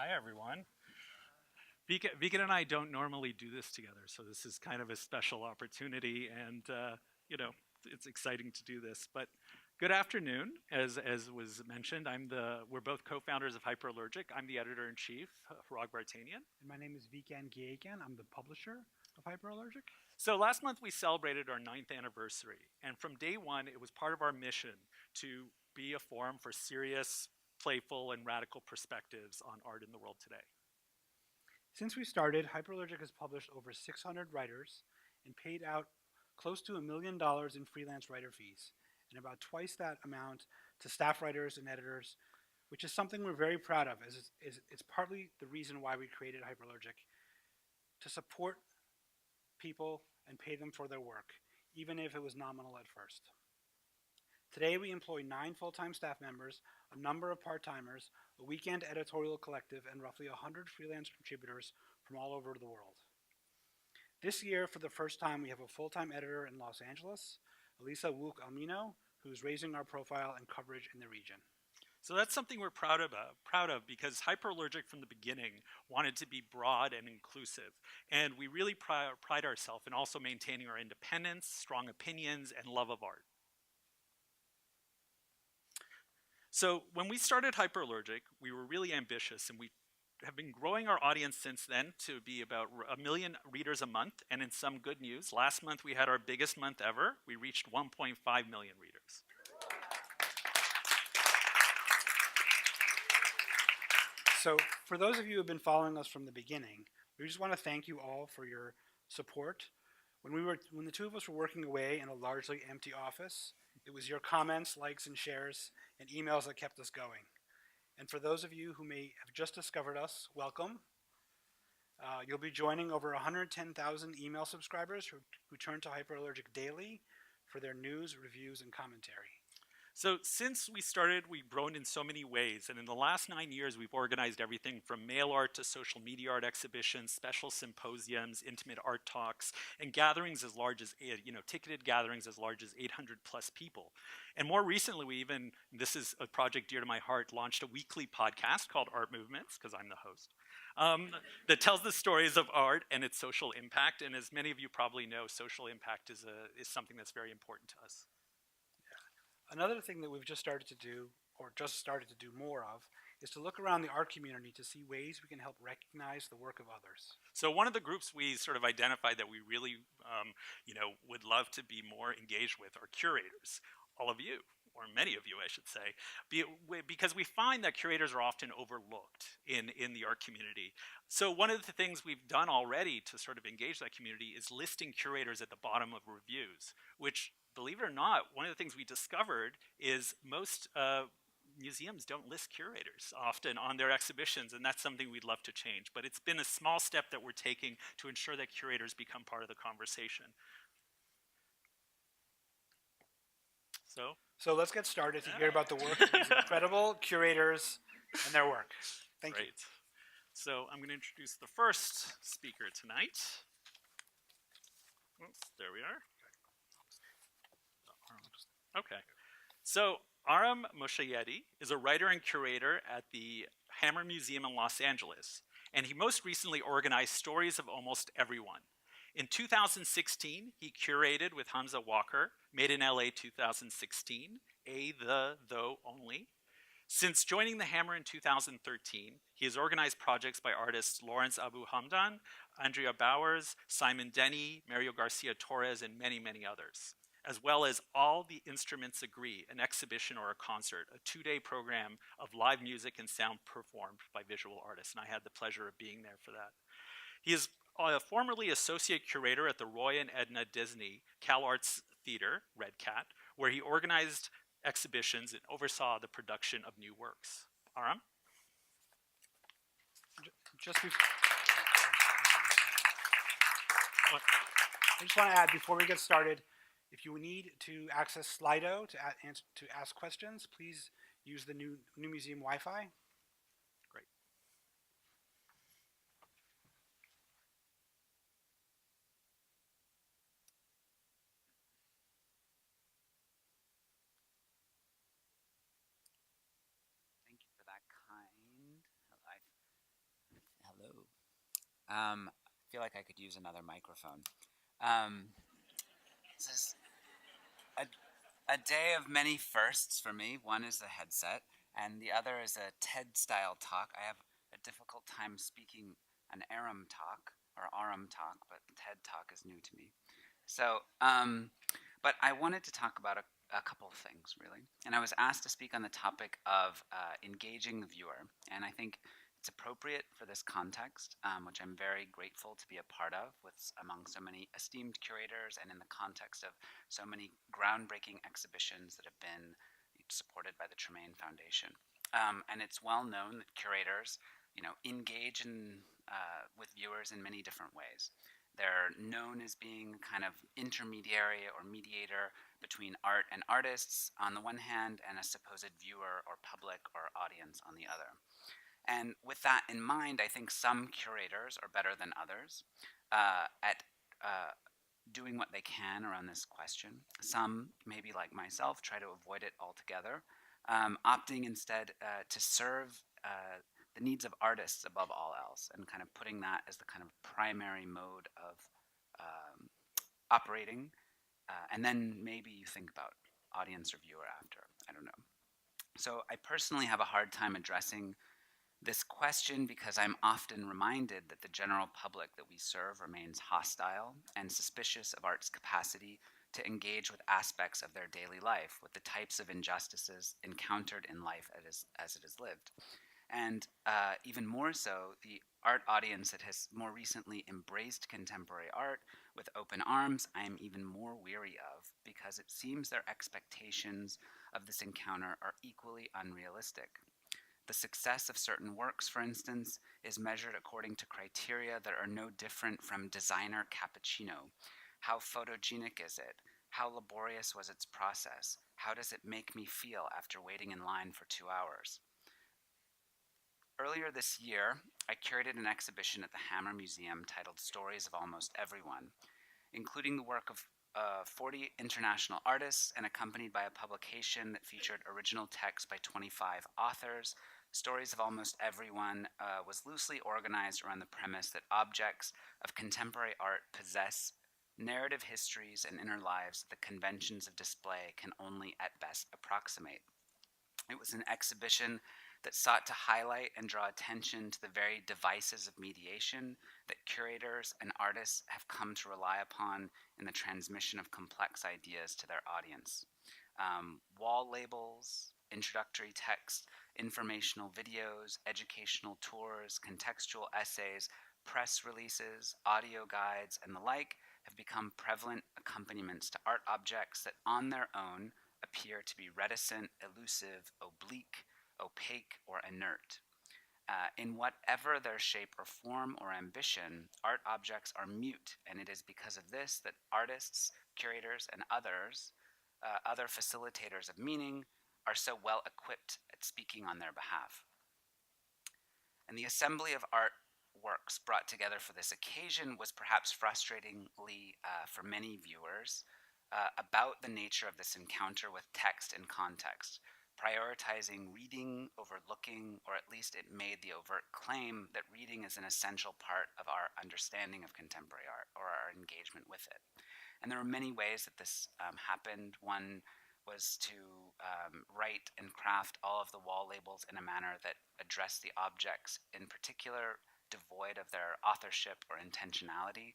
Hi, everyone. Vika and I don't normally do this together, so this is kind of a special opportunity, and you know, it's exciting to do this. But good afternoon. As was mentioned, we're both co-founders of Hyperallergic. I'm the editor in chief, Rog Vartanian. And my name is Vikan Giakan. I'm the publisher of Hyperallergic. So last month we celebrated our 9th anniversary, and from day one, it was part of our mission to be a forum for serious, playful, and radical perspectives on art in the world today. Since we started, Hyperallergic has published over 600 writers and paid out close to $1 million in freelance writer fees, and about twice that amount to staff writers and editors, which is something we're very proud of, as it's partly the reason why we created Hyperallergic, to support people and pay them for their work, even if it was nominal at first. Today we employ 9 full-time staff members, a number of part-timers, a weekend editorial collective, and roughly 100 freelance contributors from all over the world. This year, for the first time, we have a full-time editor in Los Angeles, Elisa Wook Almino, who's raising our profile and coverage in the region. So that's something we're proud of because Hyperallergic from the beginning wanted to be broad and inclusive. And we really pride ourselves in also maintaining our independence, strong opinions, and love of art. So when we started Hyperallergic, we were really ambitious, and we have been growing our audience since then to be about 1 million readers a month. And in some good news, last month we had our biggest month ever. We reached 1.5 million readers. So for those of you who have been following us from the beginning, we just want to thank you all for your support. When the two of us were working away in a largely empty office, it was your comments, likes, and shares, and emails that kept us going. And for those of you who may have just discovered us, welcome. You'll be joining over 110,000 email subscribers who turn to Hyperallergic daily for their news, reviews, and commentary. So since we started, we've grown in so many ways. And in the last 9 years, we've organized everything from mail art to social media art exhibitions, special symposiums, intimate art talks, and gatherings as large as, ticketed gatherings as large as 800 plus people. And more recently, we even, this is a project dear to my heart, launched a weekly podcast called Art Movements, because I'm the host, that tells the stories of art and its social impact. And as many of you probably know, social impact is something that's very important to us. Another thing that we've just started to do more of, is to look around the art community to see ways we can help recognize the work of others. So one of the groups we sort of identified that we really, would love to be more engaged with are curators, all of you, or many of you, I should say, because we find that curators are often overlooked in the art community. So one of the things we've done already to sort of engage that community is listing curators at the bottom of reviews, which, believe it or not, one of the things we discovered is most museums don't list curators often on their exhibitions, and that's something we'd love to change. But it's been a small step that we're taking to ensure that curators become part of the conversation. So let's get started to hear about the work of these incredible curators and their work. Thank you. So I'm going to introduce the first speaker tonight. Oops, there we are. Okay. So Aram Moshayedi is a writer and curator at the Hammer Museum in Los Angeles, and he most recently organized Stories of Almost Everyone. In 2016, he curated with Hamza Walker, Made in LA 2016, the Though Only. Since joining the Hammer in 2013, he has organized projects by artists Lawrence Abu Hamdan, Andrea Bowers, Simon Denny, Mario Garcia Torres, and many, many others, as well as All the Instruments Agree, an exhibition or a concert, a 2-day program of live music and sound performed by visual artists, and I had the pleasure of being there for that. He is formerly associate curator at the Roy and Edna Disney Cal Arts Theater, Red Cat, where he organized exhibitions and oversaw the production of new works. Aram? I just want to add, before we get started, if you need to access Slido to ask questions, please use the new museum Wi-Fi. Great. Thank you for that kind. I feel like I could use another microphone. Um, this is a, a day of many firsts for me. One is the headset, and the other is a TED style talk. I have a difficult time speaking an Aram talk or Aram talk, but TED talk is new to me. But I wanted to talk about a couple of things, really. And I was asked to speak on the topic of engaging the viewer. And I think it's appropriate for this context, which I'm very grateful to be a part of among so many esteemed curators and in the context of so many groundbreaking exhibitions that have been supported by the Tremaine Foundation. And it's well known that curators, engage with viewers in many different ways. They're known as being kind of intermediary or mediator between art and artists on the one hand, and a supposed viewer or public or audience on the other. And with that in mind, I think some curators are better than others at doing what they can around this question. Some, maybe like myself, try to avoid it altogether, opting instead to serve the needs of artists above all else, and kind of putting that as the kind of primary mode of um, operating. And then maybe you think about audience or viewer after. I don't know. So I personally have a hard time addressing this question because I'm often reminded that the general public that we serve remains hostile and suspicious of art's capacity to engage with aspects of their daily life, with the types of injustices encountered in life as it is lived. And even more so, the art audience that has more recently embraced contemporary art with open arms, I am even more weary of because it seems their expectations of this encounter are equally unrealistic. The success of certain works, for instance, is measured according to criteria that are no different from designer cappuccino. How photogenic is it? How laborious was its process? How does it make me feel after waiting in line for 2 hours? Earlier this year, I curated an exhibition at the Hammer Museum titled Stories of Almost Everyone, including the work of 40 international artists and accompanied by a publication that featured original text by 25 authors. Stories of Almost Everyone was loosely organized around the premise that objects of contemporary art possess narrative histories and inner lives that the conventions of display can only at best approximate. It was an exhibition that sought to highlight and draw attention to the very devices of mediation that curators and artists have come to rely upon in the transmission of complex ideas to their audience. Wall labels, introductory text, informational videos, educational tours, contextual essays, press releases, audio guides, and the like have become prevalent accompaniments to art objects that on their own appear to be reticent, elusive, oblique, opaque, or inert. In whatever their shape or form or ambition, art objects are mute, and it is because of this that artists, curators, and others, other facilitators of meaning, are so well equipped at speaking on their behalf. And the assembly of art works brought together for this occasion was perhaps frustratingly for many viewers about the nature of this encounter with text and context, prioritizing reading over looking, or at least it made the overt claim that reading is an essential part of our understanding of contemporary art or our engagement with it. And there are many ways that this happened. One was to write and craft all of the wall labels in a manner that addressed the objects in particular, devoid of their authorship or intentionality.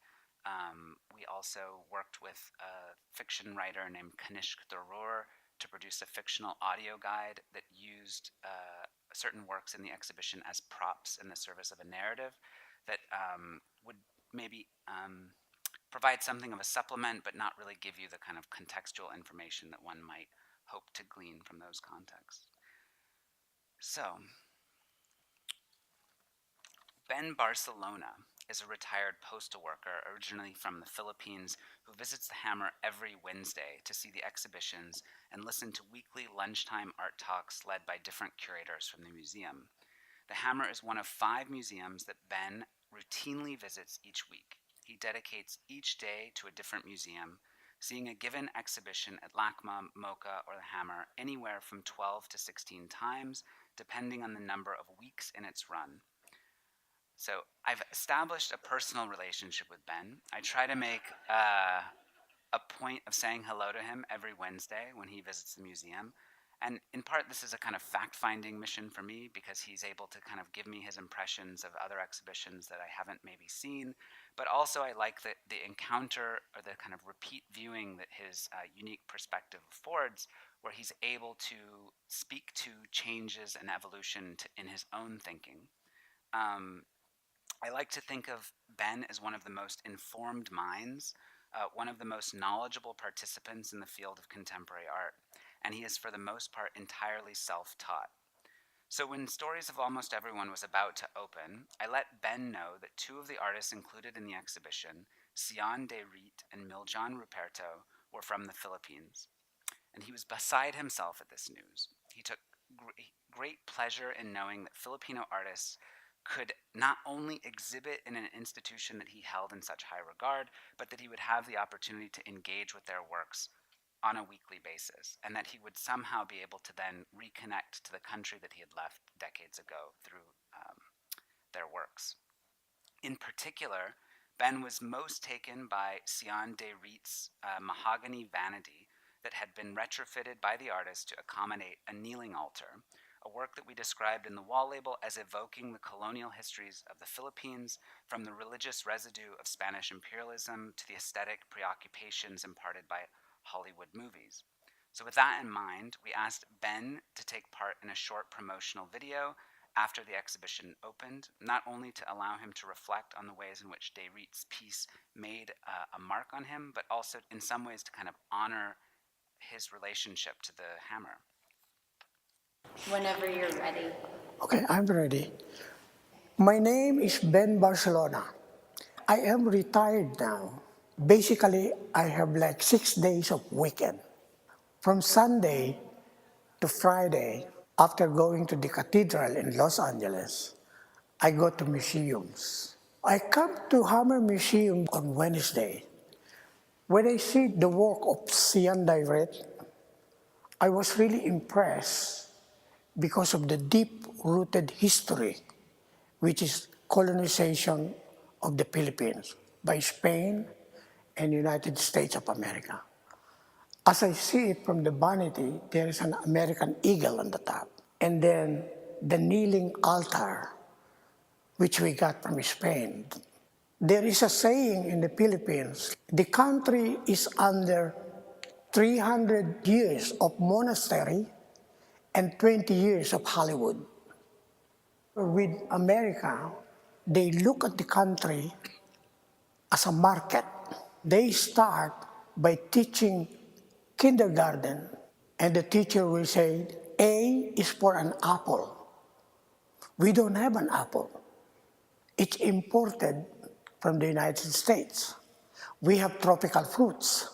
We also worked with a fiction writer named Kanishk Thurur to produce a fictional audio guide that used certain works in the exhibition as props in the service of a narrative that would maybe provide something of a supplement, but not really give you the kind of contextual information that one might hope to glean from those contexts. So, Ben Barcelona is a retired postal worker originally from the Philippines who visits the Hammer every Wednesday to see the exhibitions and listen to weekly lunchtime art talks led by different curators from the museum. The Hammer is one of 5 museums that Ben routinely visits each week. He dedicates each day to a different museum, seeing a given exhibition at LACMA, MoCA, or the Hammer anywhere from 12 to 16 times, depending on the number of weeks in its run. So I've established a personal relationship with Ben. I try to make a point of saying hello to him every Wednesday when he visits the museum. And in part, this is a kind of fact finding mission for me because he's able to kind of give me his impressions of other exhibitions that I haven't maybe seen. But also, I like the encounter or the kind of repeat viewing that his unique perspective affords, where he's able to speak to changes and evolution in his own thinking. Um, I like to think of Ben as one of the most informed minds, one of the most knowledgeable participants in the field of contemporary art, and he is for the most part entirely self taught. So when Stories of Almost Everyone was about to open, I let Ben know that two of the artists included in the exhibition, Sion de Riet and Miljan Ruperto, were from the Philippines. And he was beside himself at this news. He took great pleasure in knowing that Filipino artists could not only exhibit in an institution that he held in such high regard, but that he would have the opportunity to engage with their works on a weekly basis, and that he would somehow be able to then reconnect to the country that he had left decades ago through their works. In particular, Ben was most taken by Sion de Riet's mahogany vanity that had been retrofitted by the artist to accommodate a kneeling altar, a work that we described in the wall label as evoking the colonial histories of the Philippines, from the religious residue of Spanish imperialism to the aesthetic preoccupations imparted by Hollywood movies. So, with that in mind, we asked Ben to take part in a short promotional video after the exhibition opened, not only to allow him to reflect on the ways in which de Riet's piece made a mark on him, but also in some ways to kind of honor his relationship to the hammer. Whenever you're ready. Okay, I'm ready. My name is Ben Barcelona. I am retired now. Basically, I have like 6 days of weekend. From Sunday to Friday, after going to the cathedral in Los Angeles, I go to museums. I come to Hammer Museum on Wednesday. When I see the work of Sian Direct, I was really impressed because of the deep-rooted history, which is colonization of the Philippines by Spain and United States of America. As I see it from the vanity, there is an American eagle on the top. And then the kneeling altar, which we got from Spain. There is a saying in the Philippines, the country is under 300 years of monastery and 20 years of Hollywood. With America, they look at the country as a market. They start by teaching kindergarten, and the teacher will say, A is for an apple. We don't have an apple. It's imported from the United States. We have tropical fruits,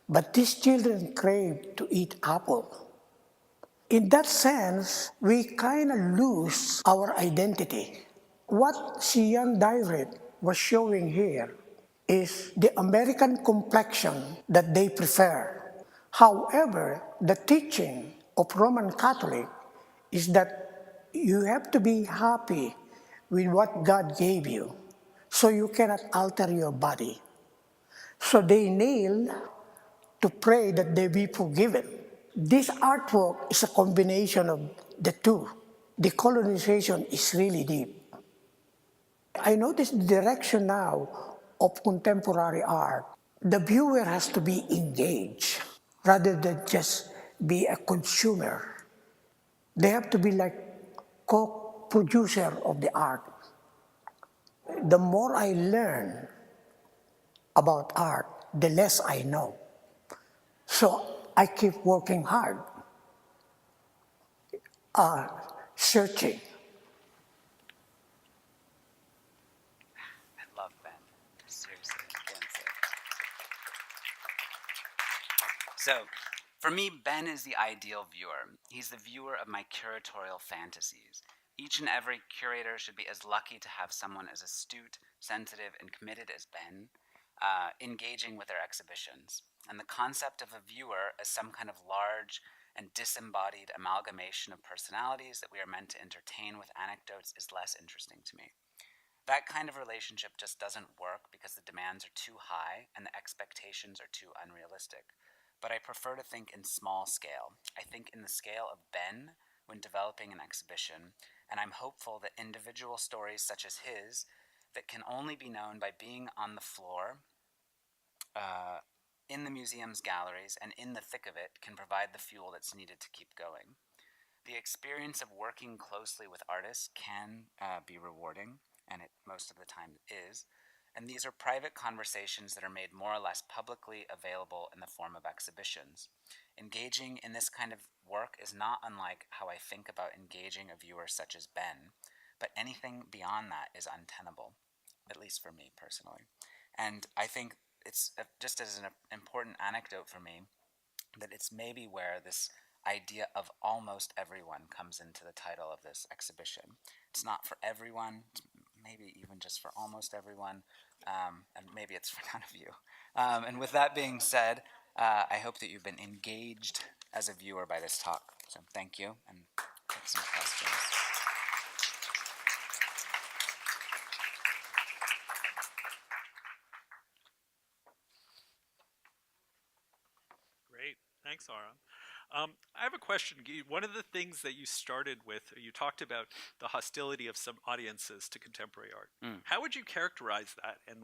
but these children crave to eat apple. In that sense, we kind of lose our identity. What Sian Direct was showing here is the American complexion that they prefer. However, the teaching of Roman Catholic is that you have to be happy with what God gave you, so you cannot alter your body. So they kneel to pray that they be forgiven. This artwork is a combination of the two. The colonization is really deep. I notice the direction now of contemporary art. The viewer has to be engaged rather than just be a consumer. They have to be like co-producer of the art. The more I learn about art, the less I know. So I keep working hard, searching. I love Ben. Seriously, can't say. So, for me, Ben is the ideal viewer. He's the viewer of my curatorial fantasies. Each and every curator should be as lucky to have someone as astute, sensitive, and committed as Ben, engaging with their exhibitions. And the concept of a viewer as some kind of large and disembodied amalgamation of personalities that we are meant to entertain with anecdotes is less interesting to me. that kind of relationship just doesn't work because the demands are too high and the expectations are too unrealistic. But I prefer to think in small scale. I think in the scale of Ben when developing an exhibition, and I'm hopeful that individual stories such as his, that can only be known by being on the floor, uh, in the museum's galleries, and in the thick of it, can provide the fuel that's needed to keep going. The experience of working closely with artists can be rewarding, and it most of the time is. And these are private conversations that are made more or less publicly available in the form of exhibitions. Engaging in this kind of work is not unlike how I think about engaging a viewer such as Ben, but anything beyond that is untenable, at least for me personally. And I think it's just as an important anecdote for me that it's maybe where this idea of almost everyone comes into the title of this exhibition. It's not for everyone, maybe even just for almost everyone, and maybe it's for none of you. And with that being said, I hope that you've been engaged as a viewer by this talk. So thank you, and take some questions. Great. Thanks, Aram. I have a question. One of the things that you started with, you talked about the hostility of some audiences to contemporary art. How would you characterize that, and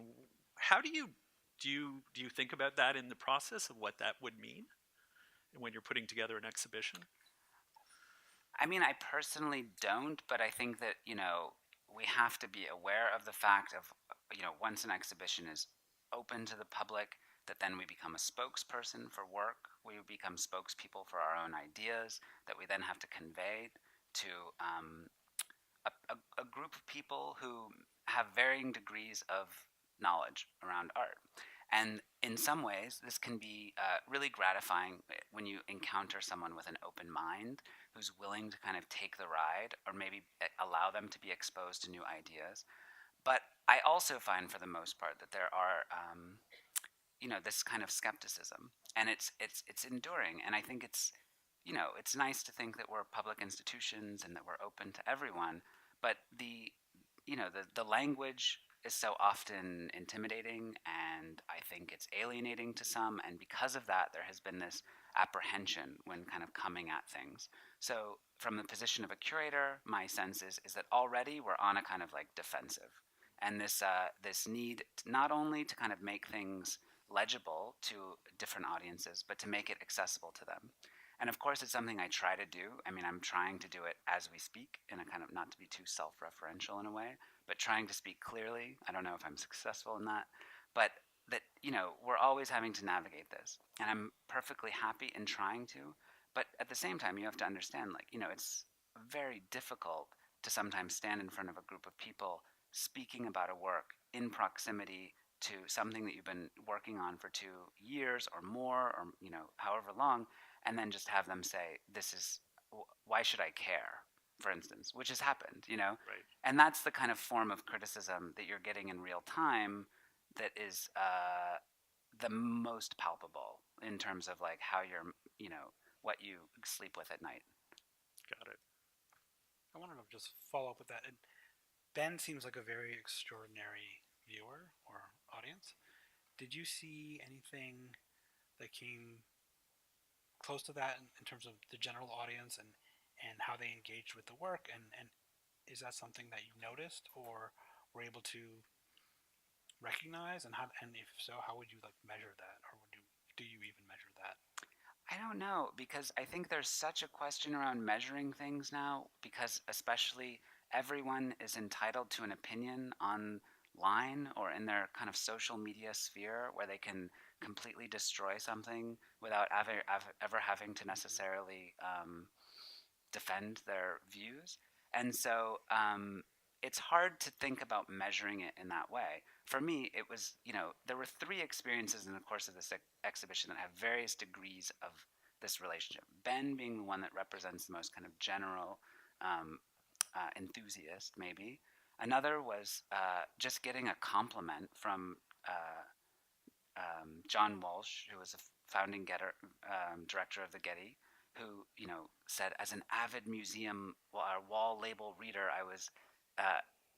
how do you think about that in the process of what that would mean when you're putting together an exhibition? I mean, I personally don't, but I think that, we have to be aware of the fact of, once an exhibition is open to the public, that then we become a spokesperson for work. We become spokespeople for our own ideas that we then have to convey to a group of people who have varying degrees of knowledge around art. And in some ways, this can be really gratifying when you encounter someone with an open mind who's willing to kind of take the ride or maybe allow them to be exposed to new ideas. But I also find, for the most part, that there are, this kind of skepticism, and it's enduring. And I think it's nice to think that we're public institutions and that we're open to everyone. But the language is so often intimidating, and I think it's alienating to some. And because of that, there has been this apprehension when kind of coming at things. So, from the position of a curator, my sense is that already we're on a kind of like defensive, and this need not only to kind of make things legible to different audiences, but to make it accessible to them. And of course, it's something I try to do. I mean, I'm trying to do it as we speak, in a kind of, not to be too self-referential in a way, but trying to speak clearly. I don't know if I'm successful in that, but that, we're always having to navigate this. And I'm perfectly happy in trying to. But at the same time, you have to understand, like, it's very difficult to sometimes stand in front of a group of people speaking about a work in proximity to something that you've been working on for 2 years or more, or, however long, and then just have them say, why should I care, for instance, which has happened, Right. And that's the kind of form of criticism that you're getting in real time that is the most palpable in terms of like how you're, what you sleep with at night. Got it. I wanted to just follow up with that. And Ben seems like a very extraordinary viewer or audience. Did you see anything that came close to that in terms of the general audience and how they engaged with the work? And is that something that you noticed or were able to recognize? And if so, how would you like measure that, or do you even measure that? I don't know, because I think there's such a question around measuring things now, because especially everyone is entitled to an opinion online or in their kind of social media sphere where they can completely destroy something without ever having to necessarily defend their views. And so it's hard to think about measuring it in that way. For me, it was, there were 3 experiences in the course of this exhibition that have various degrees of this relationship. Ben being the one that represents the most kind of general enthusiast, maybe. Another was just getting a compliment from John Walsh, who was a founding director of the Getty, who said, as an avid museum wall label reader, I was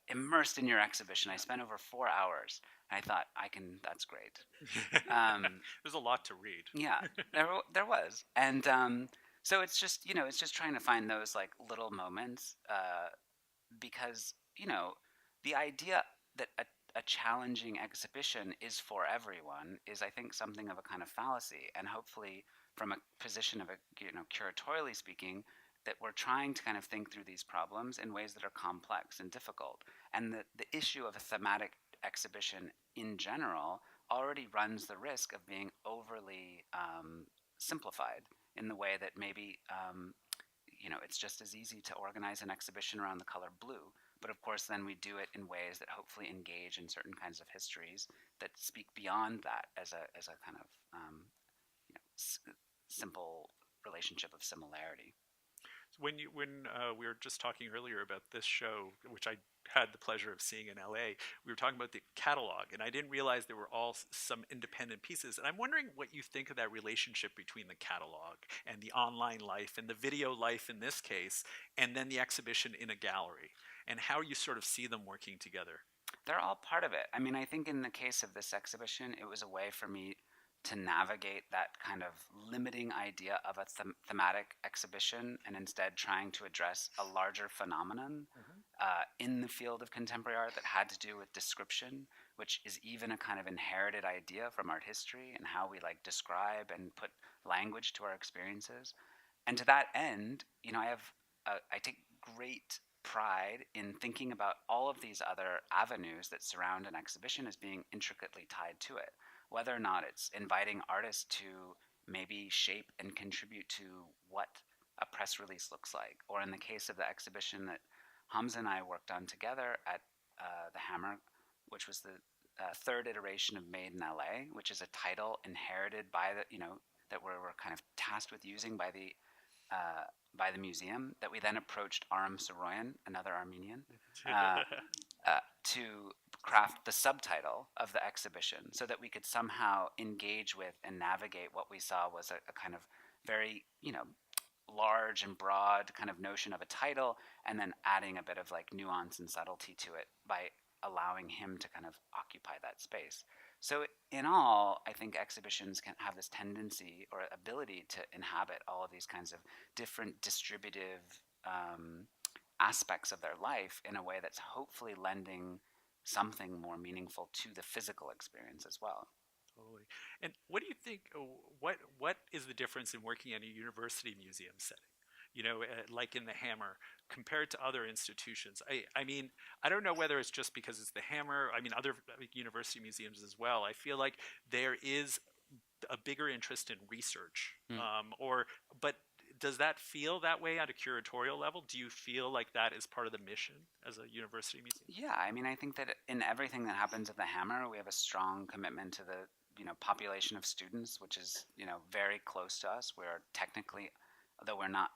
immersed in your exhibition. I spent over 4 hours. And I thought, that's great. There's a lot to read. Yeah, there was. And so it's just, it's just trying to find those like little moments because, the idea that a challenging exhibition is for everyone is, I think, something of a kind of fallacy. And hopefully, from a position of curatorially speaking, that we're trying to kind of think through these problems in ways that are complex and difficult. And the issue of a thematic exhibition in general already runs the risk of being overly simplified in the way that maybe it's just as easy to organize an exhibition around the color blue. But of course, then we do it in ways that hopefully engage in certain kinds of histories that speak beyond that as a kind of simple relationship of similarity. When we were just talking earlier about this show, which I had the pleasure of seeing in LA, we were talking about the catalog, and I didn't realize there were all some independent pieces. And I'm wondering what you think of that relationship between the catalog and the online life and the video life in this case, and then the exhibition in a gallery, and how you sort of see them working together. They're all part of it. I mean, I think in the case of this exhibition, it was a way for me to navigate that kind of limiting idea of a thematic exhibition and instead trying to address a larger phenomenon in the field of contemporary art that had to do with description, which is even a kind of inherited idea from art history and how we like describe and put language to our experiences. And to that end, I take great pride in thinking about all of these other avenues that surround an exhibition as being intricately tied to it, whether or not it's inviting artists to maybe shape and contribute to what a press release looks like, or in the case of the exhibition that Hamza and I worked on together at the Hammer, which was the third iteration of Made in LA, which is a title inherited by that we're kind of tasked with using by the museum, that we then approached Aram Moshayedi, another Armenian, to craft the subtitle of the exhibition so that we could somehow engage with and navigate what we saw was a kind of very, large and broad kind of notion of a title, and then adding a bit of like nuance and subtlety to it by allowing him to kind of occupy that space. So in all, I think exhibitions can have this tendency or ability to inhabit all of these kinds of different distributive aspects of their life in a way that's hopefully lending something more meaningful to the physical experience as well. Totally. And what do you think? What is the difference in working at a university museum setting? Like in the Hammer, compared to other institutions. I mean, I don't know whether it's just because it's the Hammer. I mean, other university museums as well. I feel like there is a bigger interest in research, but does that feel that way at a curatorial level? Do you feel like that is part of the mission as a university museum? Yeah, I mean, I think that in everything that happens at the Hammer, we have a strong commitment to the population of students, which is very close to us. We're technically, though we're not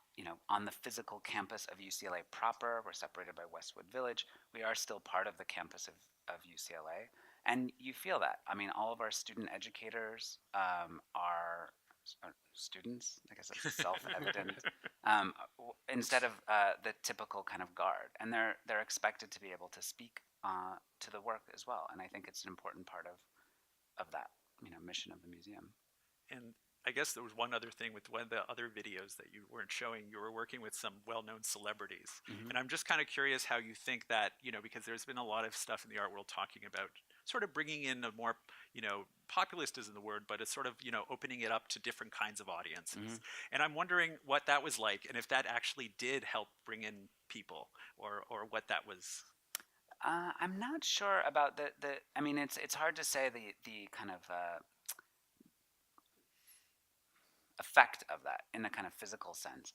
on the physical campus of UCLA proper, we're separated by Westwood Village. We are still part of the campus of UCLA, and you feel that. I mean, all of our student educators are students. I guess it's self-evident. Instead of the typical kind of guard, and they're expected to be able to speak to the work as well. And I think it's an important part of that mission of the museum. And I guess there was one other thing with one of the other videos that you weren't showing. You were working with some well-known celebrities. And I'm just kind of curious how you think that, because there's been a lot of stuff in the art world talking about sort of bringing in a more, populist isn't the word, but it's sort of, opening it up to different kinds of audiences. And I'm wondering what that was like, and if that actually did help bring in people, or what that was. I'm not sure about the. I mean, it's hard to say the kind of effect of that in a kind of physical sense.